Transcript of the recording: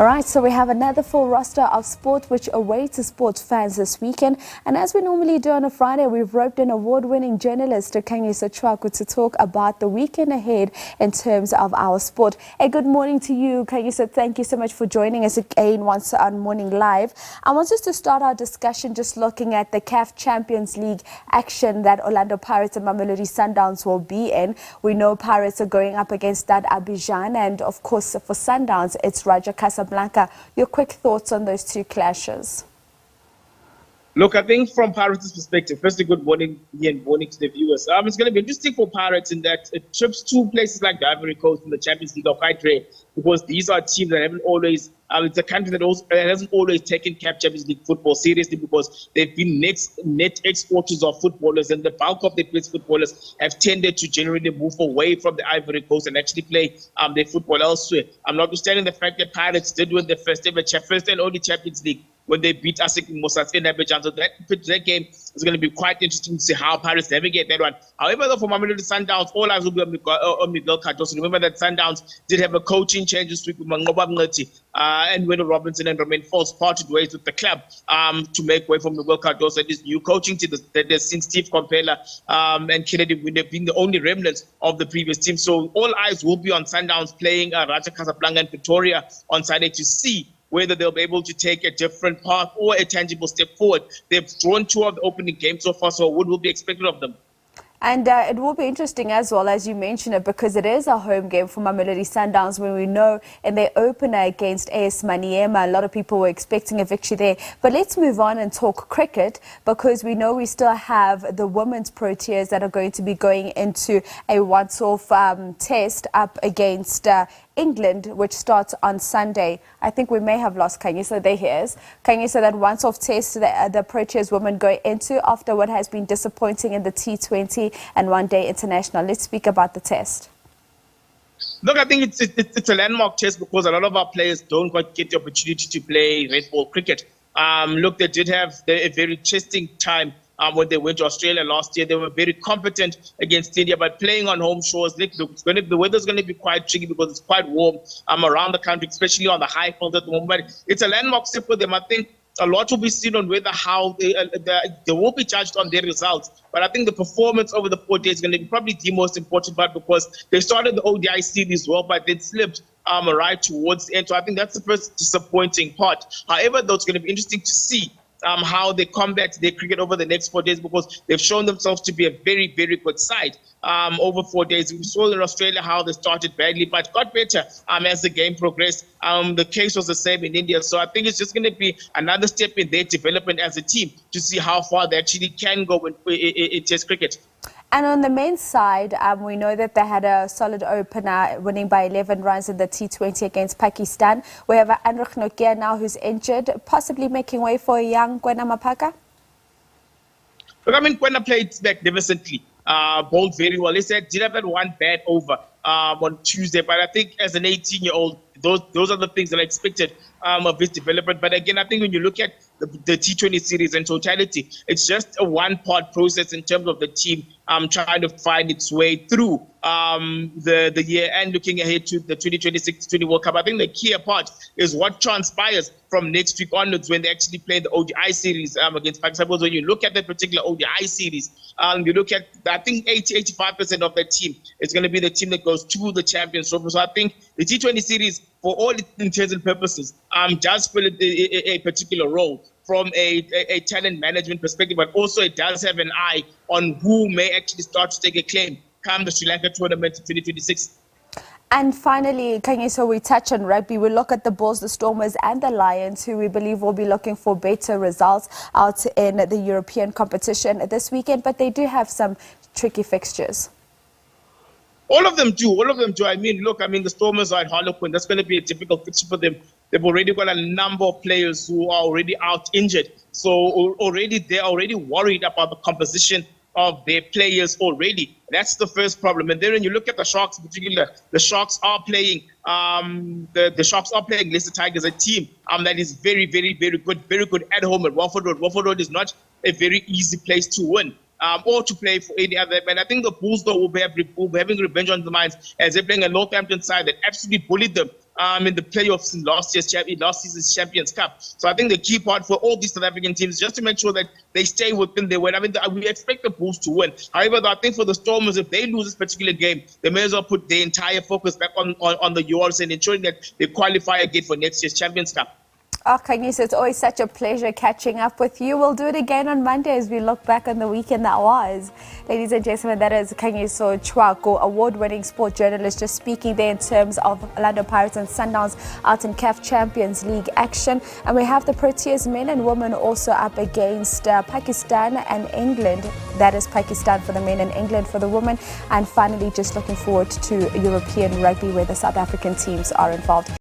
All right, so we have another full roster of sport which awaits sports fans this weekend. And as we normally do on a Friday, we've roped in award-winning journalist Khanyiso Tshwaku to talk about the weekend ahead in terms of our sport. Hey, good morning to you, Khanyiso. Thank you so much for joining us again once on Morning Live. I want us to start our discussion just looking at the CAF Champions League action that Orlando Pirates and Mamelodi Sundowns will be in. We know Pirates are going up against that Abidjan, and of course for Sundowns, it's Raja Casablanca. Your quick thoughts on those two clashes? Look, I think from Pirates' perspective, firstly, good morning, and morning to the viewers. It's going to be interesting for Pirates in that trips to places like the Ivory Coast and the Champions League are quite rare because these are teams that haven't always, it's a country that hasn't always taken CAF Champions League football seriously because they've been net exporters of footballers, and the bulk of the place footballers have tended to generally move away from the Ivory Coast and actually play their football elsewhere. I'm notwithstanding the fact that Pirates did win the first and only Champions League when they beat ASEC Mimosas in Abidjan. So that game is going to be quite interesting to see how Pirates navigate that one. However, though, for Mamelodi Sundowns, all eyes will be on Miguel Cardoso. Remember that Sundowns did have a coaching change this week with Mangoba Ngati and Wendell Robinson and Romain Folz parted ways with the club to make way for Miguel Cardoso and his new coaching team that has seen Steve Compella and Kennedy Winde being the only remnants of the previous team. So all eyes will be on Sundowns playing Raja Casablanca and Pretoria on Saturday to see whether they'll be able to take a different path or a tangible step forward. They've drawn two of the opening games so far, so what will be expected of them? And it will be interesting as well, as you mentioned it, because it is a home game for Mamelodi Sundowns when we know in their opener against AS Maniema, a lot of people were expecting a victory there. But let's move on and talk cricket, because we know we still have the women's Proteas that are going to be going into a once-off test up against England, which starts on Sunday. I think we may have lost Khanyiso. There he is. Khanyiso, that once-off test that the Proteas women go into after what has been disappointing in the T20 and one-day international. Let's speak about the test. Look, I think it's a landmark test because a lot of our players don't quite get the opportunity to play red ball cricket. Look, they did have a very testing time when they went to Australia last year. They were very competent against India, but playing on home shores, the weather's going to be quite tricky because it's quite warm around the country, especially on the high field at the moment. But it's a landmark step for them. I think a lot will be seen on whether how they will be judged on their results. But I think the performance over the 4 days is going to be probably the most important part because they started the ODI series well, but then slipped right towards the end. So I think that's the first disappointing part. However, though, it's going to be interesting to see how they combat their cricket over the next 4 days because they've shown themselves to be a very, very good side over 4 days. We saw in Australia how they started badly but got better as the game progressed. The case was the same in India. So I think it's just going to be another step in their development as a team to see how far they actually can go in Test cricket. And on the men's side, we know that they had a solid opener, winning by 11 runs in the T20 against Pakistan. We have Anrich Nokia now who's injured, possibly making way for a young Kwena Maphaka. Look, I mean, Kwena played magnificently, bowled very well. He said did have that one bad over on Tuesday, but I think as an 18-year-old, those are the things that I expected of his development. But again, I think when you look at the T20 series in totality, it's just a one-part process in terms of the team trying to find its way through the year and looking ahead to the 2026 T20 World Cup. I think the key part is what transpires from next week onwards when they actually play the ODI series against Pakistan. Because when you look at that particular ODI series, you look at, I think 80-85% of that team is going to be the team that goes to the Champions Trophy. So I think the T20 series, for all intents and purposes, does fill a particular role from a talent management perspective, but also it does have an eye on who may actually start to take a claim come the Sri Lanka tournament in 2026. And finally, Khanyiso, we touch on rugby. We look at the Bulls, the Stormers and the Lions, who we believe will be looking for better results out in the European competition this weekend, but they do have some tricky fixtures. All of them do. I mean, look, the Stormers are at Harlequin. That's going to be a difficult fixture for them. They've already got a number of players who are already out injured. So they're already worried about the composition of their players already. That's the first problem. And then when you look at the Sharks in particular, the Sharks are playing the Sharks are playing Leicester Tigers, a team that is very, very, very good at home at Watford Road. Watford Road is not a very easy place to win. Or to play for any other. And I think the Bulls, though, will be having revenge on the minds as they're playing a Northampton side that absolutely bullied them in the playoffs in last season's Champions Cup. So I think the key part for all these South African teams is just to make sure that they stay within their win. I mean, we expect the Bulls to win. However, I think for the Stormers, if they lose this particular game, they may as well put their entire focus back on the Urals and ensuring that they qualify again for next year's Champions Cup. Oh, Khanyiso, it's always such a pleasure catching up with you. We'll do it again on Monday as we look back on the weekend that was. Ladies and gentlemen, that is Khanyiso Tshwaku, award-winning sport journalist, just speaking there in terms of Orlando Pirates and Sundowns out in CAF Champions League action. And we have the Proteas men and women also up against Pakistan and England. That is Pakistan for the men and England for the women. And finally, just looking forward to European rugby where the South African teams are involved.